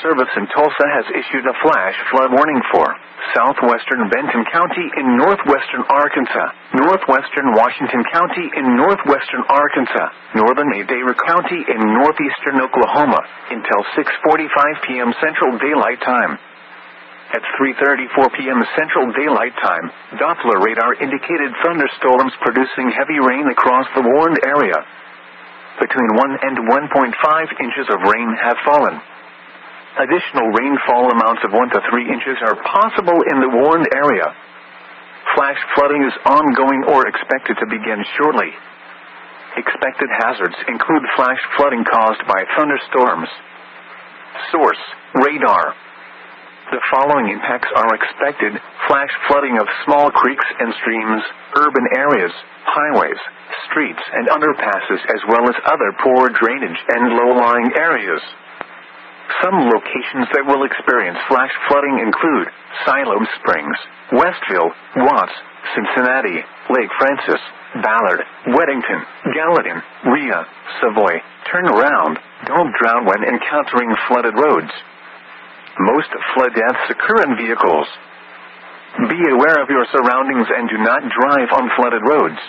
Service in Tulsa has issued a flash flood warning for southwestern Benton County in northwestern Arkansas, northwestern Washington County in northwestern Arkansas, northern Adair County in northeastern Oklahoma, until 6:45 p.m. Central Daylight Time. At 3:34 p.m. Central Daylight Time, Doppler radar indicated thunderstorms producing heavy rain across the warned area. Between 1 and 1.5 inches of rain have fallen. Additional rainfall amounts of 1 to 3 inches are possible in the warned area. Flash flooding is ongoing or expected to begin shortly. Expected hazards include flash flooding caused by thunderstorms. Source: radar. The following impacts are expected: flash flooding of small creeks and streams, urban areas, highways, streets and underpasses, as well as other poor drainage and low-lying areas. Some locations that will experience flash flooding include Siloam Springs, Westville, Watts, Cincinnati, Lake Francis, Ballard, Weddington, Gallatin, Rhea, Savoy. Turn around. Don't drown when encountering flooded roads. Most flood deaths occur in vehicles. Be aware of your surroundings and do not drive on flooded roads.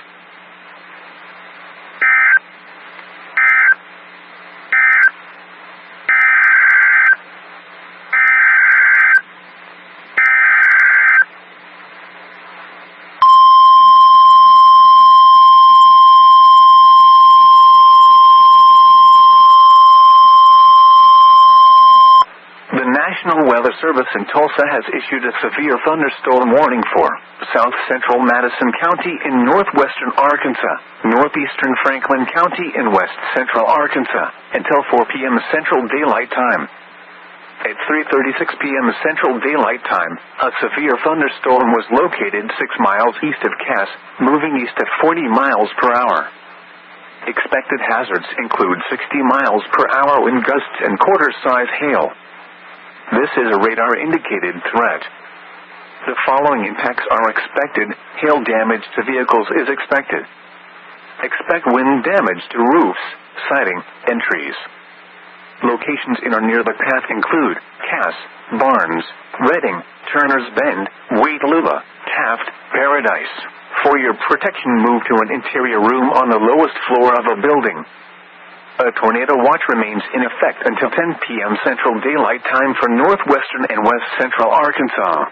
The National Weather Service in Tulsa has issued a severe thunderstorm warning for south central Madison County in northwestern Arkansas, northeastern Franklin County in west central Arkansas, until 4 p.m. Central Daylight Time. At 3:36 p.m. Central Daylight Time, a severe thunderstorm was located 6 miles east of Cass, moving east at 40 miles per hour. Expected hazards include 60 miles per hour wind gusts and quarter-size hail. This is a radar-indicated threat. The following impacts are expected. Hail damage to vehicles is expected. Expect wind damage to roofs, siding, and trees. Locations in or near the path include Cass, Barnes, Redding, Turner's Bend, Wade-Lula, Taft, Paradise. For your protection, move to an interior room on the lowest floor of a building. A tornado watch remains in effect until 10 p.m. Central Daylight Time for northwestern and west central Arkansas.